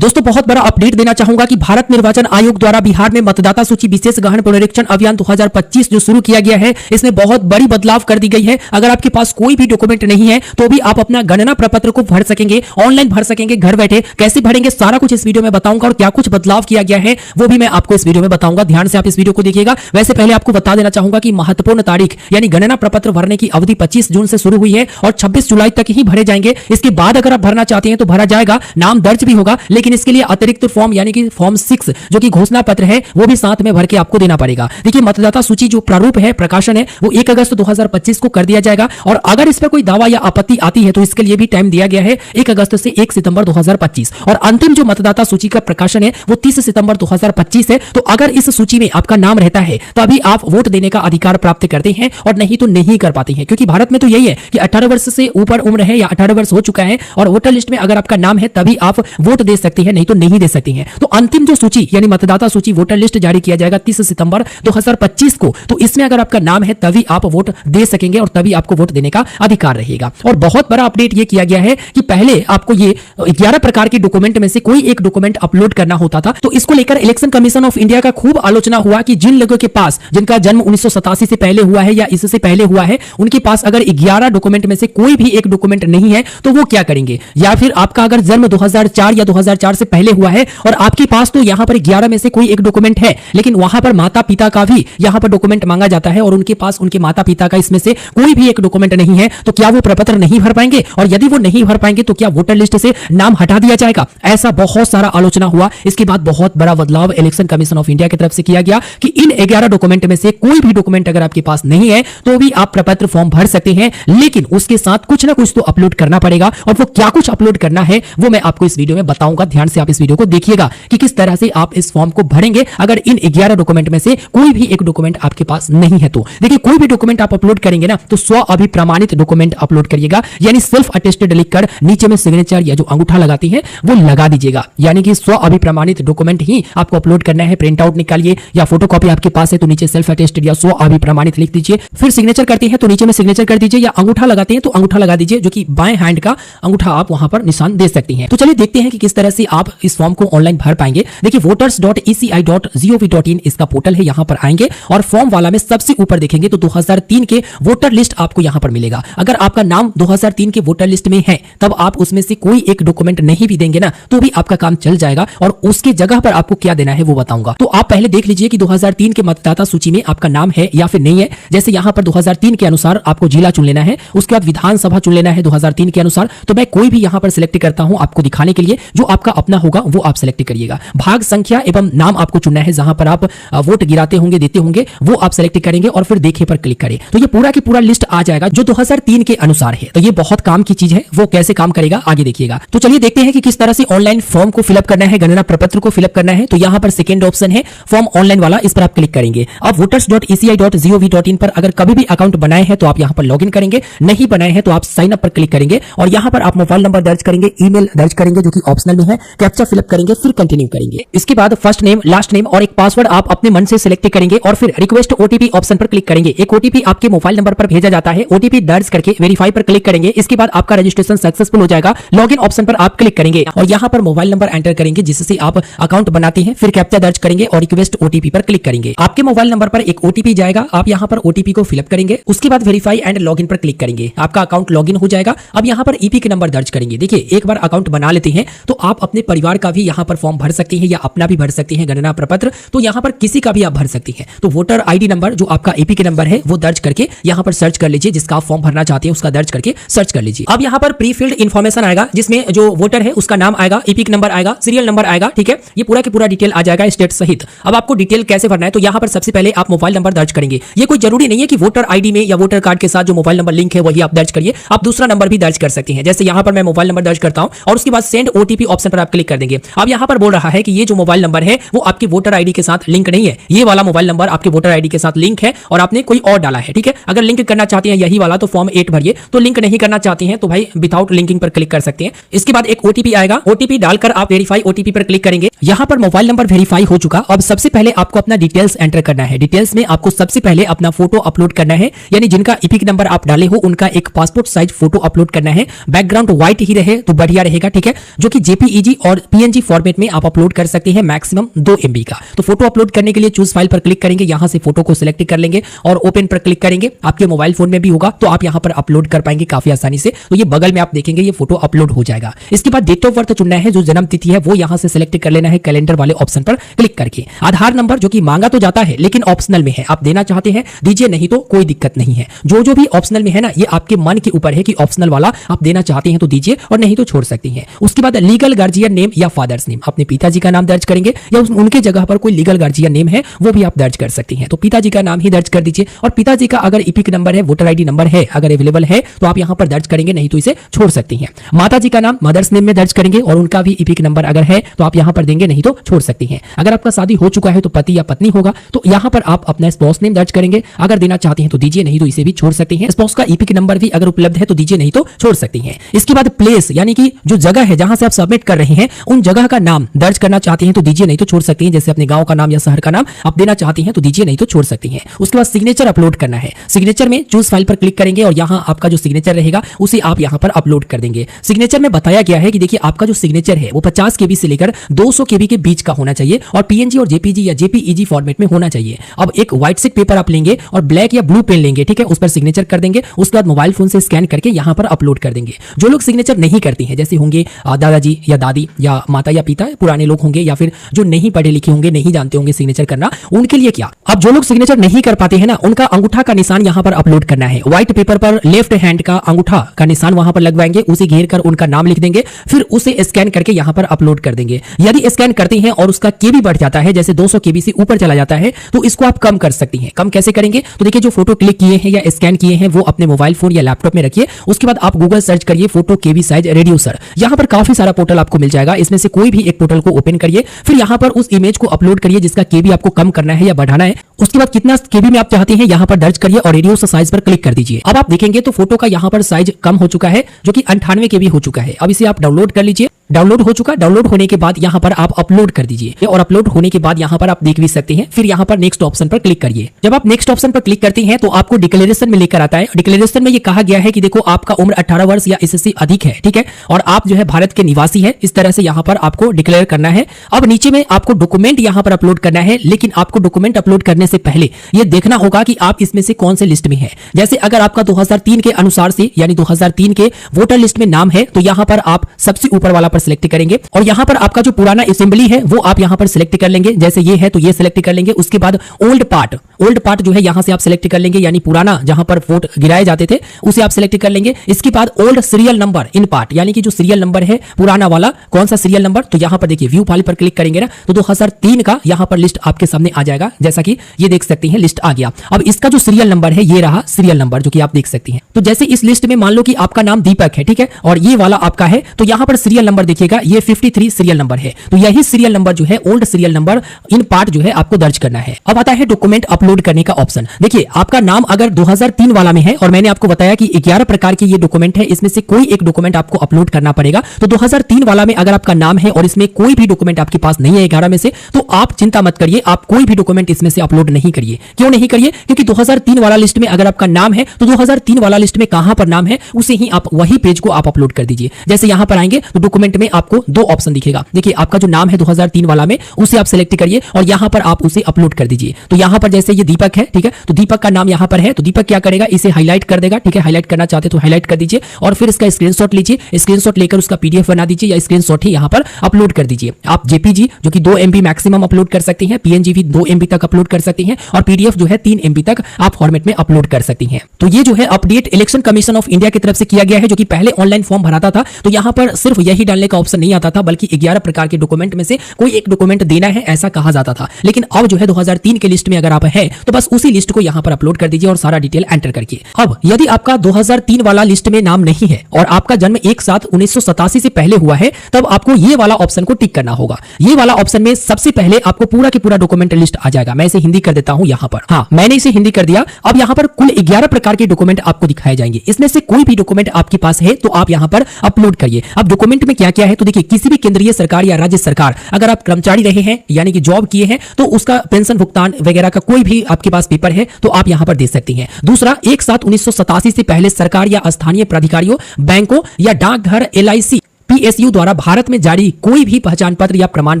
दोस्तों बहुत बड़ा अपडेट देना चाहूंगा कि भारत निर्वाचन आयोग द्वारा बिहार में मतदाता सूची विशेष गहन पुनरीक्षण अभियान 2025 जो शुरू किया गया है, इसमें बहुत बड़ी बदलाव कर दी गई है। अगर आपके पास कोई भी डॉक्यूमेंट नहीं है तो भी आप अपना गणना प्रपत्र को भर सकेंगे, ऑनलाइन भर सकेंगे घर बैठे। कैसे भरेंगे सारा कुछ इस वीडियो में बताऊंगा और क्या कुछ बदलाव किया गया है वो भी मैं आपको इस वीडियो में बताऊंगा। ध्यान से आप इस वीडियो को देखिएगा। वैसे पहले आपको बता देना चाहूंगा कि महत्वपूर्ण तारीख यानी गणना प्रपत्र भरने की अवधि 25 जून से शुरू हुई है और 26 जुलाई तक ही भरे जाएंगे। इसके बाद अगर आप भरना चाहते हैं तो भरा जाएगा, नाम दर्ज भी होगा, लेकिन इसके लिए अतिरिक्त फॉर्म यानी कि फॉर्म 6 जो कि घोषणा पत्र है वो भी साथ में भर के आपको देना पड़ेगा। देखिए मतदाता सूची जो प्रारूप है, प्रकाशन है, वो 1 अगस्त 2025 को कर दिया जाएगा और अगर इस पर कोई दावा या आपत्ति आती है तो इसके लिए भी टाइम दिया गया है 1 अगस्त से 1 सितंबर 2025 और अंतिम जो मतदाता सूची का प्रकाशन है वो 30 सितंबर 2025 है। तो अगर इस सूची में आपका नाम रहता है तभी आप वोट देने का अधिकार प्राप्त करते हैं और नहीं तो नहीं कर पाते हैं, क्योंकि भारत में तो यही है कि 18 वर्ष से ऊपर उम्र है या 18 वर्ष हो चुका है और वोटर लिस्ट में अगर आपका नाम है तभी आप वोट दे सकते हैं, नहीं तो नहीं दे सकते हैं। तो अंतिम जो सूची यानी मतदाता सूची वोटर लिस्ट जारी किया जाएगा 30 सितंबर 2025 को, तो इसमें अगर आपका नाम है तभी आप वोट दे सकेंगे और तभी आपको वोट देने का अधिकार रहेगा। और बहुत बड़ा अपडेट ये किया गया है कि पहले आपको ये 11 प्रकार के डॉक्यूमेंट में से कोई एक डॉक्यूमेंट अपलोड करना होता था। तो इसको लेकर इलेक्शन कमीशन ऑफ इंडिया का खूब आलोचना हुआ कि जिन लोगों के पास जिनका जन्म 1987 से पहले हुआ है या इससे पहले हुआ है उनके पास अगर 11 डॉक्यूमेंट में से कोई भी एक डॉक्यूमेंट नहीं है तो वो क्या करेंगे। या फिर आपका अगर जन्म 2004 या 2004 से पहले हुआ है और आपके पास तो यहां पर 11 में से कोई एक डॉक्यूमेंट है, लेकिन वहां पर माता पिता का भी यहां पर डॉक्यूमेंट मांगा जाता है और उनके पास उनके माता पिता का इसमें से कोई भी एक डॉक्यूमेंट नहीं है, तो क्या वो प्रपत्र नहीं भर पाएंगे? और यदि वो नहीं भर पाएंगे तो क्या वोटर लिस्ट से नाम हटा दिया जाएगा? ऐसा बहुत सारा आलोचना हुआ। इसके बाद बहुत बड़ा बदलाव इलेक्शन कमीशन ऑफ इंडिया की तरफ से किया गया कि इन 11 डॉक्यूमेंट में से कोई भी डॉक्यूमेंट अगर आपके पास नहीं है तो भी आप प्रपत्र फॉर्म भर सकते हैं, लेकिन उसके साथ कुछ ना कुछ तो अपलोड करना पड़ेगा। और वो क्या कुछ अपलोड करना है वो मैं आपको इस वीडियो में बताऊंगा। ध्यान से आप इस वीडियो को देखिएगा कि किस तरह से आप इस फॉर्म को भरेंगे अगर इन 11 डॉक्यूमेंट में से कोई भी एक डॉक्यूमेंट आपके पास नहीं है। तो देखिए कोई भी डॉक्यूमेंट आप अपलोड करेंगे ना तो स्व अभिप्रमाणित डॉक्यूमेंट अपलोड करिएगा, यानी सेल्फ अटेस्टेड लिखकर नीचे में सिग्नेचर या जो अंगूठा लगाती है वो लगा दीजिएगा, यानी कि स्व अभिप्रमाणित डॉक्यूमेंट ही आपको अपलोड करना है। प्रिंट आउट निकालिए या फोटोकॉपी आपके पास है तो नीचे सेल्फ अटेस्टेड या स्व अभिप्रमाणित लिख दीजिए। फिर सिग्नेचर करते हैं तो नीचे में सिग्नेचर कर दीजिए या अंगूठा लगाते हैं तो अंगूठा लगा दीजिए, जो कि बाएं हैंड का अंगूठा आप वहां पर निशान दे सकती हैं। तो चलिए देखते हैं कि किस तरह से आप इस फॉर्म को ऑनलाइन भर पाएंगे। देखिए voters.eci.gov.in इसका पोर्टल है, यहां पर आएंगे और फॉर्म वाला में सबसे ऊपर देखेंगे तो 2003 के वोटर लिस्ट आपको यहां पर मिलेगा। अगर आपका नाम 2003 के वोटर लिस्ट में है तब आप उसमें से कोई एक डॉक्यूमेंट नहीं भी देंगे ना तो भी आपका काम चल जाएगा और उसकी जगह पर आपको क्या देना है वो बताऊंगा। तो आप पहले देख लीजिए कि 2003 के मतदाता सूची में आपका नाम है या फिर नहीं है। जैसे यहां पर 2003 के अनुसार आपको जिला चुन लेना है, उसके बाद विधानसभा चुन लेना है 2003 के अनुसार। तो मैं कोई भी यहां पर सिलेक्ट करता हूं आपको दिखाने के लिए, जो आपका अपना होगा वो आप सिलेक्ट करिएगा। भाग संख्या एवं नाम आपको चुनना है, जहां पर आप वोट गिराते होंगे देते होंगे वो आप सिलेक्ट करेंगे और फिर देखे पर क्लिक करें तो ये पूरा की पूरा लिस्ट आ जाएगा जो 2003 के अनुसार है। तो ये बहुत काम की चीज है, वो कैसे काम करेगा आगे देखिएगा। तो चलिए देखते हैं कि किस तरह से ऑनलाइन फॉर्म को फिलअप करना है, गणना प्रपत्र को फिलअप करना है। तो यहां पर सेकंड ऑप्शन है फॉर्म ऑनलाइन वाला, इस पर आप क्लिक करेंगे। अब voters.eci.gov.in पर अगर कभी भी अकाउंट बनाए हैं तो आप यहां पर लॉगिन करेंगे, नहीं बनाए हैं तो आप साइन अप पर क्लिक करेंगे और यहां पर आप मोबाइल नंबर दर्ज करेंगे, ईमेल दर्ज करेंगे जो कि ऑप्शनल में है, कैप्चा फिलअप करेंगे, फिर कंटिन्यू करेंगे। इसके बाद फर्स्ट नेम, लास्ट नेम और एक पासवर्ड आप अपने मन से सिलेक्ट करेंगे और फिर रिक्वेस्ट ओटीपी ऑप्शन पर क्लिक करेंगे। एक ओटीपी आपके मोबाइल नंबर पर भेजा जाता है, ओटीपी दर्ज करके वेरीफाई पर क्लिक करेंगे। इसके बाद आपका रजिस्ट्रेशन सक्सेसफुल हो जाएगा। लॉगिन ऑप्शन पर आप क्लिक करेंगे और यहां पर मोबाइल नंबर एंटर करेंगे जिससे आप अकाउंट बनाते हैं, फिर कैप्चा दर्ज करेंगे और रिक्वेस्ट ओटीपी पर क्लिक करेंगे। आपके मोबाइल नंबर पर एक ओटीपी जाएगा, आप यहां पर ओटीपी को फिलअप करेंगे। उसके बाद वेरीफाई एंड लॉगिन पर क्लिक करेंगे, आपका अकाउंट लॉगिन हो जाएगा। अब यहां पर ईपी के नंबर दर्ज करेंगे। देखिए एक बार अकाउंट बना लेते हैं तो आप अपने परिवार का भी यहां पर फॉर्म भर सकते हैं या अपना भी भर सकते हैं गणना प्रपत्र, तो यहां पर किसी का भी आप भर सकते हैं। तो वोटर आईडी नंबर जो आपका एपी के नंबर है वो दर्ज करके यहां पर सर्च कर लीजिए, जिसका आप फॉर्म भरना चाहते हैं उसका दर्ज करके सर्च कर लीजिए। अब यहां पर प्री फिल्ड इन्फॉर्मेशन आएगा जिसमें जो वोटर है उसका नाम आएगा, एपी नंबर आएगा, सीरियल नंबर आएगा, ठीक है, ये पूरा की पूरा डिटेल आ जाएगा स्टेट सहित। अब आपको डिटेल कैसे भरना है तो यहां पर सबसे पहले आप मोबाइल नंबर दर्ज करेंगे। ये कोई जरूरी नहीं है कि वोटर आईडी में या वोटर कार्ड के साथ जो मोबाइल नंबर लिंक है वही आप दर्ज करिए, आप दूसरा नंबर भी दर्ज कर सकते हैं। जैसे यहां पर मैं मोबाइल नंबर दर्ज करता हूं और उसके बाद सेंड ओटीपी ऑप्शन पर आप क्लिक कर देंगे। अब यहां पर बोल रहा है कि ये जो मोबाइल नंबर है वो आपके वोटर आईडी के साथ लिंक नहीं है, ये वाला मोबाइल नंबर आपके वोटर आईडी के साथ लिंक है और आपने कोई और डाला है, ठीक है। अगर लिंक करना चाहते हैं यही वाला तो फॉर्म 8 भरिए, तो लिंक नहीं करना चाहते हैं तो भाई विदाउट लिंकिंग पर क्लिक कर सकते हैं। इसके बाद एक ओटीपी आएगा, ओटीपी डालकर आप वेरीफाई ओटीपी पर क्लिक करेंगे। यहां पर मोबाइल नंबर वेरीफाई हो चुका। अब सबसे पहले आपको अपना डिटेल्स एंटर करना है। डिटेल्स में आपको सबसे पहले अपना फोटो अपलोड करना है, यानी जिनका ईपिक नंबर आप डाले हो उनका एक पासपोर्ट साइज फोटो अपलोड करना है। बैकग्राउंड व्हाइट ही रहे तो बढ़िया रहेगा, ठीक है, जो कि जेपीईजी जेपीजी और पीएनजी फॉर्मेट में आप अपलोड कर सकते हैं मैक्सिमम 2 MB का। तो फोटो अपलोड करने के लिए चूज फाइल पर क्लिक करेंगे, यहां से फोटो को सिलेक्ट कर लेंगे और ओपन पर क्लिक करेंगे। आपके मोबाइल फोन में भी होगा तो आप यहां पर अपलोड कर पाएंगे काफी आसानी से। तो ये बगल में आप देखेंगे ये फोटो अपलोड हो जाएगा। इसके बाद डेट ऑफ बर्थ चुनना है, जो जन्म तिथि है वो यहां से सिलेक्ट कर लेना है कैलेंडर वाले ऑप्शन पर क्लिक करके। आधार नंबर जो कि मांगा तो जाता है लेकिन ऑप्शनल में है, आप देना चाहते हैं दीजिए, नहीं तो कोई दिक्कत नहीं है। जो भी ऑप्शनल में है ना, ये आपके मन के ऊपर है कि ऑप्शनल वाला आप देना चाहते हैं तो दीजिए और नहीं तो छोड़ सकती हैं। उसके बाद लीगल गार्जियन नेम या फादर्स नेम, अपने पिताजी का नाम दर्ज करेंगे या उनके जगह पर कोई लीगल गार्जियन नेम है वो भी आप दर्ज कर सकती हैं। तो पिताजी का नाम ही दर्ज कर दीजिए और पिताजी का अगर इपिक नंबर है, वोटर आईडी नंबर है अगर अवेलेबल है तो आप यहां पर दर्ज करेंगे, नहीं तो इसे छोड़ सकती हैं। माताजी का नाम मदर्स नेम में दर्ज करेंगे और उनका भी इपिक नंबर अगर है तो आप यहां पर देंगे, नहीं तो छोड़ सकती हैं। अगर आपका शादी हो चुका है तो पति या पत्नी होगा तो यहां पर आप अपना स्पाउस नेम दर्ज करेंगे, अगर देना चाहते हैं तो दीजिए, नहीं तो इसे भी छोड़ सकती हैं। स्पाउस का इपिक नंबर भी अगर उपलब्ध है तो दीजिए, नहीं तो छोड़ सकती हैं। इसके बाद प्लेस यानी कि जो जगह है जहां से आप सबमिट कर रहे हैं उन जगह का नाम दर्ज करना चाहती हैं तो दीजिए, नहीं तो छोड़ सकती हैं। जैसे अपने गांव का नाम या शहर का नाम आप देना चाहती हैं तो दीजिए, नहीं तो छोड़ सकती हैं। उसके बाद सिग्नेचर अपलोड करना है। सिग्नेचर में चूज फाइल पर क्लिक करेंगे और यहां आपका जो सिग्नेचर रहेगा उसे आप यहां पर अपलोड कर देंगे। सिग्नेचर में बताया गया है कि देखिए आपका जो सिग्नेचर है वो 50 KB से लेकर 200 KB के बीच का होना चाहिए और पीएनजी और जेपीजी या जेपीईजी फॉर्मेट में होना चाहिए। अब एक व्हाइट शीट पेपर आप लेंगे और ब्लैक या ब्लू पेन लेंगे, ठीक है, उस पर सिग्नेचर कर देंगे। उसके बाद मोबाइल फोन से स्कैन करके यहां पर अपलोड कर देंगे। जो लोग सिग्नेचर नहीं करती हैं, जैसे होंगे दादाजी या दादी या माता या पिता, पुराने लोग होंगे या फिर जो नहीं पढ़े लिखे होंगे, नहीं जानते होंगे सिग्नेचर करना, उनके लिए क्या, अब जो लोग सिग्नेचर नहीं कर पाते हैं ना, उनका अंगूठा का निशान यहां पर अपलोड करना है। व्हाइट पेपर पर लेफ्ट हैंड का अंगूठा का निशान वहां पर लगवाएंगे, उसे घेर कर उनका नाम लिख देंगे, फिर उसे स्कैन करके यहां पर अपलोड कर देंगे। यदि स्कैन करती हैं और उसका केबी बढ़ जाता है, जैसे 200 KB से ऊपर चला जाता है, तो इसको आप कम कर सकती हैं। कम कैसे करेंगे, तो देखिए जो फोटो क्लिक किए हैं या स्कैन किए हैं वो अपने मोबाइल फोन या लैपटॉप में रखिए। उसके बाद आप गूगल सर्च करिए फोटो केबी साइज रिड्यूसर। यहां पर काफी सारा पोर्टल आपको मिल जाएगा, इसमें से कोई भी एक पोर्टल को ओपन करिए, फिर यहां पर उस इमेज को अपलोड करिए जिसका केबी आपको कम करना है या बढ़ाना है। उसके बाद कितना केबी में आप चाहते हैं यहां पर दर्ज करिए और रिड्यूस साइज पर क्लिक कर दीजिए। अब आप देखेंगे तो फोटो का यहां पर साइज कम हो चुका है, जो कि 98 KB हो चुका है। अब इसे आप डाउनलोड कर लीजिए। डाउनलोड हो चुका, डाउनलोड होने के बाद यहां पर आप अपलोड कर दीजिए और अपलोड होने के बाद यहां पर आप देख भी सकते हैं। फिर यहां पर नेक्स्ट ऑप्शन पर क्लिक करिए। जब आप नेक्स्ट ऑप्शन पर क्लिक करते हैं तो आपको डिक्लेरेशन में लेकर आता है। डिक्लेरेशन में ये कहा गया है कि देखो आपका उम्र 18 वर्ष या इससे अधिक है, ठीक है, और आप जो है भारत के निवासी है, इस तरह से यहां पर आपको डिक्लेयर करना है। अब नीचे में आपको डॉक्यूमेंट यहां पर अपलोड करना है, लेकिन आपको डॉक्यूमेंट अपलोड करने से पहले ये देखना होगा कि आप इसमें से कौन से लिस्ट में है। जैसे अगर आपका 2003 के अनुसार से यानी 2003 के वोटर लिस्ट में नाम है तो यहां पर आप सबसे ऊपर वाला पर सिलेक्ट करेंगे और यहां पर आपका जो पुराना असेंबली है वो आप यहां पर सिलेक्ट कर लेंगे। जैसे ये है तो ये सिलेक्ट कर लेंगे। उसके बाद ओल्ड पार्ट जो है यहां से आप सिलेक्ट कर लेंगे, यानी पुराना जहां पर वोट गिराए जाते थे उसे आप सिलेक्ट कर लेंगे। इसके बाद old serial number in part, यानी कि जो सीरियल नंबर है पुराना वाला, कौन सा सीरियल नंबर, तो यहां पर देखिए व्यू फाइल पर क्लिक करेंगे ना तो 2003 का यहां पर लिस्ट आपके सामने आ जाएगा। जैसा कि ये देख सकते हैं लिस्ट आ गया। अब इसका जो सीरियल नंबर है ये रहा सीरियल नंबर जो कि आप देख सकते हैं। तो जैसे इस लिस्ट में मान लो कि आपका नाम दीपक है, ठीक है, और ये वाला आपका है, तो यहां पर सीरियल नंबर देखिएगा ये 53 सीरियल नंबर है। तो यही सीरियल नंबर जो है old serial number in part जो है आपको दर्ज करना है। अब आता है डॉक्यूमेंट अपलोड करने का ऑप्शन। देखिए आपका नाम अगर 2003 वाला में है और मैंने आपको बताया कि 11 प्रकार के ये डॉक्यूमेंट है, इसमें से कोई एक डॉक्यूमेंट आपको अपलोड करना पड़ेगा। तो 2003 वाला में अगर आपका नाम है और इसमें कोई भी डॉक्यूमेंट आपके पास नहीं है 11 में से, तो आप चिंता मत करिए, आप कोई भी डॉक्यूमेंट इसमें से अपलोड नहीं करिए। क्यों नहीं करिए, क्योंकि 2003 वाला लिस्ट में अगर आपका नाम है तो 2003 वाला लिस्ट में कहां पर नाम है उसे ही आप वही पेज को आप अपलोड कर दीजिए। जैसे यहां पर आएंगे तो डॉक्यूमेंट में आपको दो ऑप्शन दिखेगा। देखिए आपका जो नाम है 2003 वाला में उसे आप सिलेक्ट करिए और यहां पर आप उसे अपलोड कर दीजिए। तो यहां पर जैसे ये दीपक है, ठीक है, तो दीपक का नाम यहां पर है, तो दीपक क्या करेगा, इसे हाईलाइट कर देगा, ठीक है, हाईलाइट करना चाहते तो हाईलाइट कर दीजिए और फिर इसका स्क्रीनशॉट लीजिए, स्क्रीनशॉट लेकर उसका पीडीएफ बना दीजिए या स्क्रीनशॉट ही यहां पर अपलोड कर दीजिए। आप जेपीजी जो कि 2 MB मैक्सिमम अपलोड कर सकते हैं, पीएनजी भी 2 MB तक अपलोड कर सकते हैं और पीडीएफ जो है 3 MB तक आप फॉर्मेट में अपलोड कर सकती हैं। तो ये जो है update election commission of India की तरफ से किया गया है, जो कि पहले ऑनलाइन फॉर्म भराता था तो यहां पर सिर्फ यही डालने का ऑप्शन नहीं आता था, बल्कि 11 प्रकार के डॉक्यूमेंट में से कोई एक डॉक्यूमेंट देना है ऐसा कहा जाता था। लेकिन अब जो है 2003 के लिस्ट में अगर आप है तो बस उसी लिस्ट को यहां पर अपलोड कर दीजिए और सारा डिटेल एंटर करके। अब यदि आपका 2003 वाला लिस्ट में नाम नहीं है और आपका जन्म 1/7/1987 से पहले हुआ है, तब आपको ये वाला ऑप्शन को टिक करना होगा। ये वाला ऑप्शन में सबसे पहले आपको पूरा की पूरा डॉक्यूमेंट लिस्ट आ जाएगा। मैं इसे हिंदी कर देता हूं यहां पर, हाँ मैंने इसे हिंदी कर दिया। अब यहां पर कुल 11 प्रकार के डॉक्यूमेंट आपको दिखाए जाएंगे, इसमें से कोई भी डॉक्यूमेंट आपके पास है तो आप यहां पर अपलोड करिए। अब डॉक्यूमेंट में क्या क्या है, तो देखिए किसी भी केंद्रीय सरकार या राज्य सरकार, अगर आप कर्मचारी रहे हैं यानी कि जॉब किए हैं तो उसका पेंशन भुगतान वगैरह का कोई भी आपके पास पेपर है तो आप यहां पर दे सकती हैं। दूसरा 1/7/1987 से पहले सरकार या स्थानीय प्राधिकारियों, बैंकों या डाकघर, LIC पीएसयू द्वारा भारत में जारी कोई भी पहचान पत्र या प्रमाण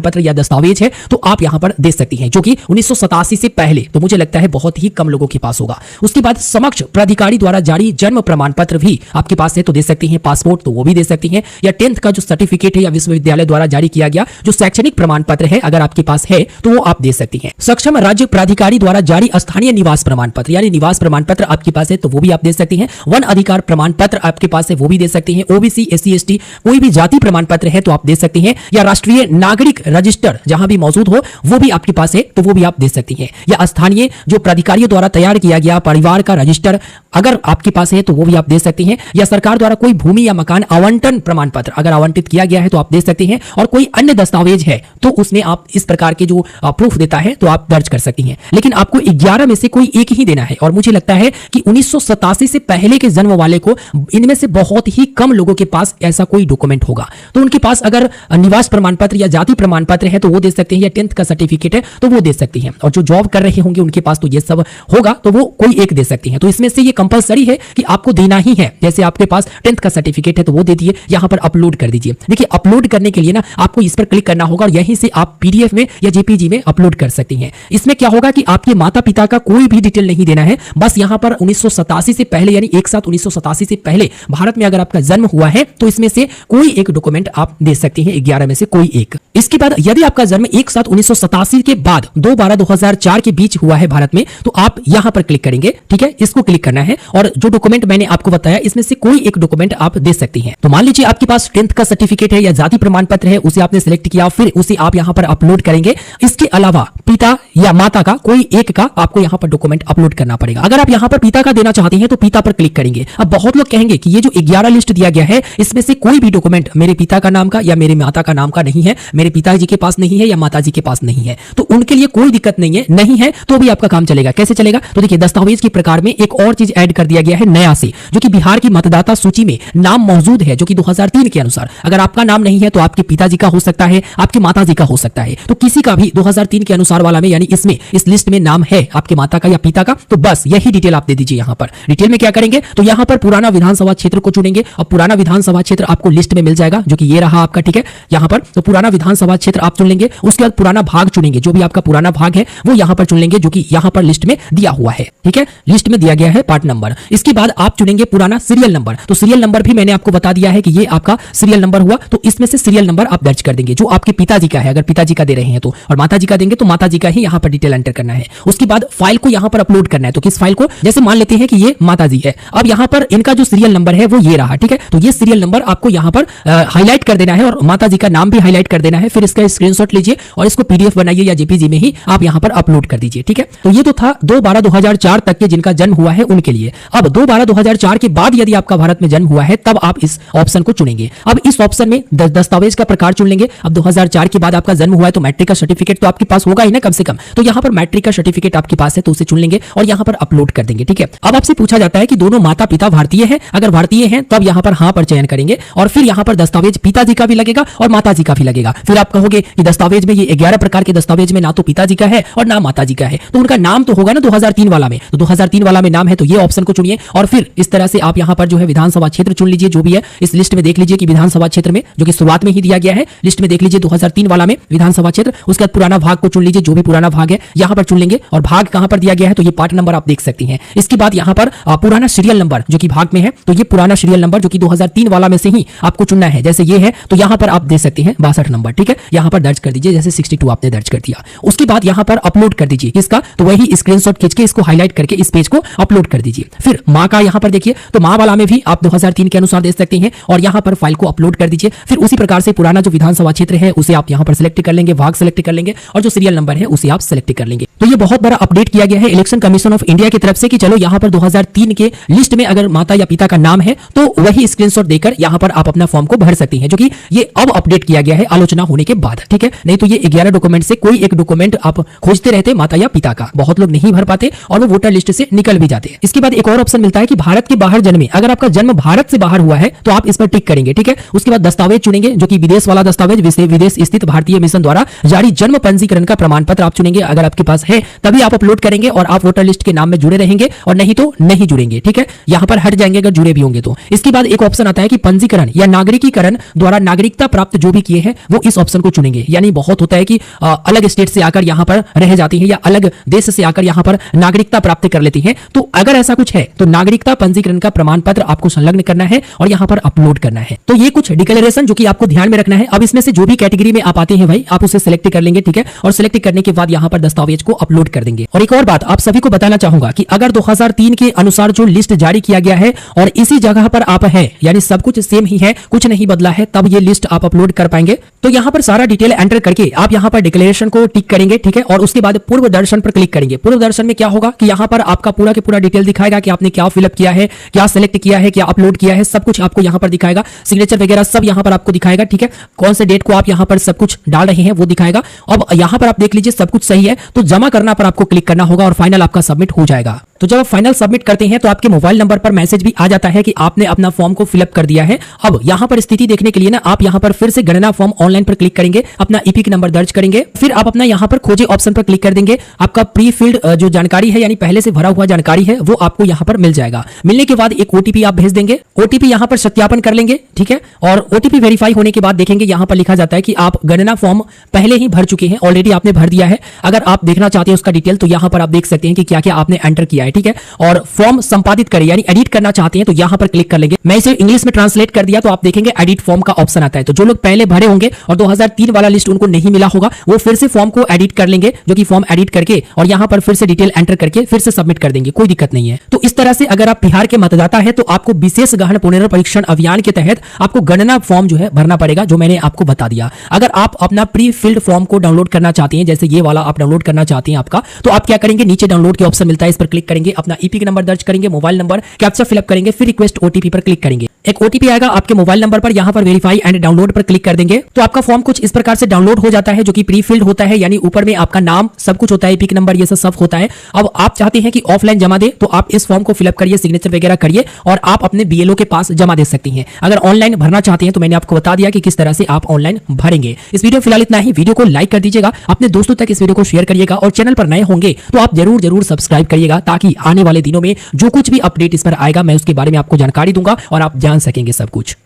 पत्र या दस्तावेज है तो आप यहां पर दे सकती हैं, जो कि 1987 से पहले, तो मुझे लगता है बहुत ही कम लोगों के पास होगा। उसके बाद समक्ष प्राधिकारी द्वारा जारी जन्म प्रमाण पत्र भी आपके पास है तो दे सकती हैं। पासपोर्ट तो वो भी दे सकती हैं, या 10th का जो सर्टिफिकेट है या विश्वविद्यालय द्वारा जारी किया गया जो शैक्षणिक प्रमाण पत्र है अगर आपके पास है तो वो आप दे सकती हैं। सक्षम राज्य प्राधिकारी द्वारा जारी स्थानीय निवास प्रमाण पत्र यानी निवास प्रमाण पत्र आपके पास है तो वो भी आप दे सकती हैं। वन अधिकार प्रमाण पत्र आपके पास है वो भी दे सकती हैं। ओबीसी एससी एसटी कोई भी जाति प्रमाण पत्र है तो आप दे सकती हैं, या राष्ट्रीय नागरिक रजिस्टर जहां भी मौजूद हो वो भी आपके पास है तो वो भी आप दे सकती हैं। या स्थानीय जो प्राधिकारियों द्वारा तैयार किया गया परिवार का रजिस्टर अगर आपके पास है तो वो भी आप दे सकती हैं। या सरकार द्वारा कोई भूमि या मकान आवंटन प्रमाण पत्र अगर आवंटित किया गया है तो आप दे सकती हैं। और कोई अन्य दस्तावेज है तो उसमें आप इस प्रकार के जो प्रूफ देता है तो आप दर्ज कर सकती हैं। लेकिन आपको 11 में से कोई एक ही देना है, और मुझे लगता है कि 1987 से पहले के जन्म वाले को इनमें से बहुत ही कम लोगों के पास ऐसा कोई डॉक्यूमेंट होगा। तो उनके पास अगर निवास प्रमाण पत्र या जाति प्रमाण पत्र है तो वो दे सकते हैं, या 10th का सर्टिफिकेट है तो वो दे सकती हैं। और जो जॉब कर रहे होंगे उनके पास तो ये सब होगा तो वो कोई एक दे सकती हैं। तो इसमें से ये कंपलसरी है कि आपको देना ही है। जैसे आपके पास 10th का सर्टिफिकेट है तो वो दे दिए, यहां पर अपलोड कर दीजिए। देखिए अपलोड करने के लिए ना आपको इस पर क्लिक करना होगा और यहीं से आप पीडीएफ में या जेपीजी में अपलोड कर सकती हैं। इसमें क्या होगा कि आपके माता पिता का कोई भी डिटेल नहीं देना है, बस यहां पर 1987 से पहले यानी एक साथ 1987 से पहले भारत में अगर आपका जन्म हुआ है तो इसमें से कोई एक डॉक्यूमेंट आप दे सकती हैं, 11 में से कोई एक। इसके बाद यदि आपका जन्म एक साथ 1987 के बाद 2/12/2004 के बीच हुआ है भारत में तो आप यहां पर क्लिक करेंगे, ठीक है, इसको क्लिक करना है और जो डॉक्यूमेंट मैंने आपको बताया इसमें से कोई एक डॉक्यूमेंट आप दे सकती हैं। तो मान लीजिए आपके पास 10th का सर्टिफिकेट है या जाति प्रमाण पत्र है, उसे आपने सिलेक्ट किया, फिर उसे आप यहां पर अपलोड करेंगे। इसके अलावा पिता या माता का कोई एक का आपको यहां पर डॉक्यूमेंट अपलोड करना पड़ेगा। अगर आप यहां पर पिता का देना चाहते हैं तो पिता पर क्लिक करेंगे। अब बहुत लोग कहेंगे कि ये जो 11 लिस्ट दिया गया है इसमें से कोई भी डॉक्यूमेंट मेरे पिता का नाम का या मेरे माता का नाम का नहीं है, मेरे पिताजी के पास नहीं है या माताजी के पास नहीं है, तो उनके लिए कोई दिक्कत नहीं है तो भी आपका काम चलेगा। कैसे चलेगा? तो देखिए दस्तावेज के प्रकार में एक और चीज ऐड कर दिया गया है नया से, जो कि बिहार की मतदाता सूची में नाम मौजूद है, जो कि 2003 के अनुसार अगर आपका नाम नहीं है तो आपके पिताजी का हो सकता है, आपके माताजी का हो सकता है, तो किसी का भी 2003 के अनुसार वाला में यानी इसमें इस लिस्ट में नाम है आपके माता का या पिता का, तो बस यही डिटेल आप दे दीजिए। यहां पर डिटेल में क्या करेंगे तो यहां पर पुराना विधानसभा क्षेत्र को चुनेंगे और पुराना विधानसभा क्षेत्र आपको लिस्ट में मिल जाएगा, जो कि ये रहा आपका, ठीक है। यहां पर तो पुराना विधानसभा क्षेत्र आप चुन लेंगे। उसके बाद पुराना भाग चुनेंगे, जो भी आपका पुराना भाग है वो यहां पर चुन लेंगे, जो कि यहां पर लिस्ट में दिया हुआ है, ठीक है, लिस्ट में दिया गया है पार्ट नंबर। इसके बाद आप चुनेंगे पुराना सीरियल नंबर, तो सीरियल नंबर भी मैंने आपको बता दिया है कि ये आपका सीरियल नंबर हुआ, तो इसमें से सीरियल नंबर आप दर्ज कर देंगे जो आपके पिताजी का है, अगर पिताजी का दे रहे हैं तो, और माताजी का देंगे तो माताजी का ही यहां पर डिटेल एंटर करना है। उसके बाद फाइल को यहां पर अपलोड करना है, तो किस फाइल को, जैसे मान लेते हैं कि ये माताजी है, अब यहां पर इनका जो सीरियल नंबर है वो ये रहा, ठीक है, तो ये सीरियल नंबर आपको यहां पर हाईलाइट कर देना है और माताजी का नाम भी हाईलाइट कर देना है। फिर इसका स्क्रीनशॉट लीजिए और इसको पीडीएफ बनाइए या जेपीजी में ही आप यहां पर अपलोड कर दीजिए, ठीक है। तो ये तो था 2/12/2004 तक के जिनका जन्म हुआ है उनके लिए। अब 2/12/2004 के बाद यदि आपका भारत में जन्म हुआ है तब आप इस ऑप्शन को चुनेंगे। अब इस ऑप्शन में दस्तावेज का प्रकार चुन लेंगे। अब 2004 के बाद आपका जन्म हुआ है तो मैट्रिक का सर्टिफिकेट तो आपके पास होगा ही ना कम से कम, तो यहां पर मैट्रिक का सर्टिफिकेट आपके पास है तो उसे चुन लेंगे और यहां पर अपलोड कर देंगे, ठीक है। अब आपसे पूछा जाता है कि दोनों माता पिता भारतीय हैं, अगर भारतीय हैं तब यहां पर हां पर चयन करेंगे और फिर यहां पर दस्तावेज पिताजी का भी लगेगा और माताजी का भी लगेगा। फिर आप कहोगे कि दस्तावेज में ये 11 प्रकार के दस्तावेज में ना तो पिताजी का है और ना माताजी का है, तो उनका नाम तो होगा ना 2003 वाला में, तो 2003 वाला में नाम है तो ये ऑप्शन को चुनिए और फिर इस तरह से आप यहां पर जो है विधानसभा क्षेत्र चुन लीजिए, जो भी है इस लिस्ट में देख लीजिए कि विधानसभा क्षेत्र में, जो कि शुरुआत में ही दिया गया है लिस्ट में देख लीजिए 2003 वाला में विधानसभा क्षेत्र। उसके बाद पुराना भाग को चुन लीजिए, जो भी पुराना भाग है यहां पर चुन लेंगे और भाग कहां पर दिया गया है तो ये पार्ट नंबर आप देख सकती हैं। इसके बाद यहां पर पुराना सीरियल नंबर जो कि भाग में है, तो ये पुराना सीरियल नंबर जो कि 2003 वाला में से ही आपको चुनना है, जैसे ये है तो यहां पर आप दे सकते हैं 62 नंबर, ठीक है, यहां पर दर्ज कर दीजिए, जैसे 62 आपने दर्ज कर दिया। उसके बाद यहां पर अपलोड कर दीजिए किसका, तो वही स्क्रीनशॉट खींच के इसको हाईलाइट करके इस पेज को अपलोड कर दीजिए। फिर मां का यहां पर देखिए, तो मां वाला में भी आप 2003 के अनुसार दे सकते हैं और यहां पर फाइल को अपलोड कर दीजिए। फिर उसी प्रकार से पुराना जो विधानसभा क्षेत्र है उसे आप यहां पर सिलेक्ट कर लेंगे, भाग सिलेक्ट कर लेंगे और जो सीरियल नंबर है उसे आप सिलेक्ट कर लेंगे। तो ये बहुत बड़ा अपडेट किया गया है इलेक्शन कमीशन ऑफ इंडिया की तरफ से कि चलो यहां पर 2003 के लिस्ट में अगर माता या पिता का नाम है तो वही स्क्रीनशॉट देकर यहां पर आप अपना फॉर्म को भर सकती हैं, जो कि ये अब अपडेट किया गया है आलोचना होने के बाद, ठीक है। नहीं तो ये 11 डॉक्यूमेंट से कोई एक डॉक्यूमेंट आप खोजते रहते माता या पिता का, बहुत लोग नहीं भर पाते और वो वोटर लिस्ट से निकल भी जाते हैं। इसके बाद एक और ऑप्शन मिलता है कि भारत के बाहर जन्मे, अगर आपका जन्म भारत से बाहर हुआ है तो आप इस पर टिक करेंगे, ठीक है। उसके बाद दस्तावेज चुनेंगे, जो कि विदेश वाला दस्तावेज, विदेश स्थित भारतीय मिशन द्वारा जारी जन्म पंजीकरण का प्रमाण पत्र आप चुनेंगे, अगर आपके पास है तभी आप अपलोड करेंगे और आप वोटर लिस्ट के नाम में जुड़े रहेंगे और नहीं तो नहीं जुड़ेंगे, ठीक है। यहां पर हट जाएंगे अगर जुड़े भी होंगे तो। इसके बाद एक ऑप्शन आता है कि पंजीकरण या नागरिक नागरिकीकरण द्वारा नागरिकता प्राप्त जो भी किए हैं वो इस ऑप्शन को चुनेंगे। यानी बहुत होता है कि अलग स्टेट से आकर यहाँ पर रह जाती हैं या अलग देश से आकर यहाँ पर नागरिकता प्राप्त कर लेती हैं। तो अगर ऐसा कुछ है तो नागरिकता पंजीकरण का प्रमाण पत्र आपको संलग्न करना है और यहाँ पर अपलोड करना है। तो ये कुछ डिक्लेरेशन जो कि आपको ध्यान में रखना है। अब इसमें से जो भी कैटेगरी में आप आते हैं भाई आप उसे सिलेक्ट कर लेंगे, ठीक है, और सिलेक्ट करने के बाद यहाँ पर दस्तावेज को अपलोड कर देंगे। और एक और बात आप सभी को बताना चाहूंगा कि अगर 2003 के अनुसार जो लिस्ट जारी किया गया है और इसी जगह पर आप हैं, यानी सब कुछ सेम ही है, कुछ नहीं बदला है, तब ये लिस्ट आप अपलोड कर पाएंगे। तो यहाँ पर सारा डिटेल एंटर करके आप यहाँ पर डिक्लेरेशन को टिक करेंगे, ठीक है, और उसके बाद पूर्व दर्शन पर क्लिक करेंगे। पूर्व दर्शन में क्या होगा कि यहाँ पर आपका पूरा के पूरा डिटेल दिखाएगा कि आपने क्या फिलअप किया है, क्या सिलेक्ट किया है, क्या अपलोड किया है, सब कुछ आपको यहाँ पर दिखाएगा। सिग्नेचर वगैरह सब यहाँ पर आपको दिखाएगा, ठीक है, कौन से डेट को आप यहाँ पर सब कुछ डाल रहे हैं वो दिखाएगा। अब यहाँ पर आप देख लीजिए सब कुछ सही है, तो जमा करना पर आपको क्लिक करना होगा और फाइनल आपका सबमिट हो जाएगा। तो जब आप फाइनल सबमिट करते हैं तो आपके मोबाइल नंबर पर मैसेज भी आ जाता है कि आपने अपना फॉर्म को फिलअप कर दिया है। अब यहाँ पर स्थिति देखने के लिए ना आप यहाँ पर फिर से गणना फॉर्म ऑनलाइन पर क्लिक करेंगे, अपना ईपिक नंबर दर्ज करेंगे, फिर आप अपना यहाँ पर खोजे ऑप्शन पर क्लिक कर देंगे। आपका प्री फिल्ड जो जानकारी है यानी पहले से भरा हुआ जानकारी है वो आपको यहाँ पर मिल जाएगा। मिलने के बाद एक ओटीपी आप भेज देंगे, ओटीपी यहाँ पर सत्यापन कर लेंगे, ठीक है, और ओटीपी वेरीफाई होने के बाद देखेंगे यहाँ पर लिखा जाता है कि आप गणना फॉर्म पहले ही भर चुके हैं, ऑलरेडी आपने भर दिया है। अगर आप देखना चाहते हैं उसका डिटेल तो यहाँ पर आप देख सकते हैं कि क्या क्या आपने एंटर किया है, ठीक है, और फॉर्म संपादित करें यानी एडिट करना चाहते हैं तो यहां पर क्लिक कर लेंगे। मैं इसे इंग्लिश में ट्रांसलेट कर दिया तो आप देखेंगे एडिट फॉर्म का ऑप्शन आता है। तो जो लोग पहले भरे होंगे और 2003 वाला लिस्ट उनको नहीं मिला होगा वो फिर से फॉर्म को एडिट कर लेंगे, जो कि फॉर्म एडिट करके और यहां पर फिर से डिटेल एंटर करके फिर से सबमिट कर देंगे, कोई दिक्कत नहीं है। तो इस तरह से अगर आप बिहार के मतदाता है तो आपको विशेष गहन पुनर्परीक्षण अभियान के तहत आपको गणना फॉर्म जो है भरना पड़ेगा, जो मैंने आपको बता दिया। अगर आप अपना प्री फिल्ड फॉर्म को डाउनलोड करना चाहते हैं, जैसे ये वाला आप डाउनलोड करना चाहते हैं आपका, तो आप क्या करेंगे, नीचे डाउनलोड के ऑप्शन मिलता है, इस पर क्लिक करेंगे, अपना ईपिक नंबर दर्ज करेंगे, मोबाइल नंबर कैप्चा फिलअप करेंगे, फिर रिक्वेस्ट ओटीपी पर क्लिक करेंगे। एक ओटीपी आएगा आपके मोबाइल नंबर पर, यहां पर वेरीफाई एंड डाउनलोड पर क्लिक कर देंगे तो आपका फॉर्म कुछ इस प्रकार से डाउनलोड हो जाता है, जो कि प्री फिल्ड होता है, यानी ऊपर में आपका नाम सब कुछ होता है, ईपिक नंबर ये सब होता है। अब आप चाहते हैं कि ऑफलाइन जमा दे तो आप इस फॉर्म को फिलअप करिए, सिग्नेचर वगैरह करिए और आप अपने बीएलओ के पास जमा दे सकती हैं। अगर ऑनलाइन भरना चाहते हैं तो मैंने आपको बता दिया कि किस तरह से आप ऑनलाइन भरेंगे। इस वीडियो फिलहाल इतना ही, वीडियो को लाइक कर दीजिएगा, अपने दोस्तों तक इस वीडियो को शेयर करिएगा और चैनल पर नए होंगे तो आप जरूर सब्सक्राइब करिएगा, ताकि आने वाले दिनों में जो कुछ भी अपडेट इस पर आएगा मैं उसके बारे में आपको जानकारी दूंगा और आप जान सकेंगे सब कुछ।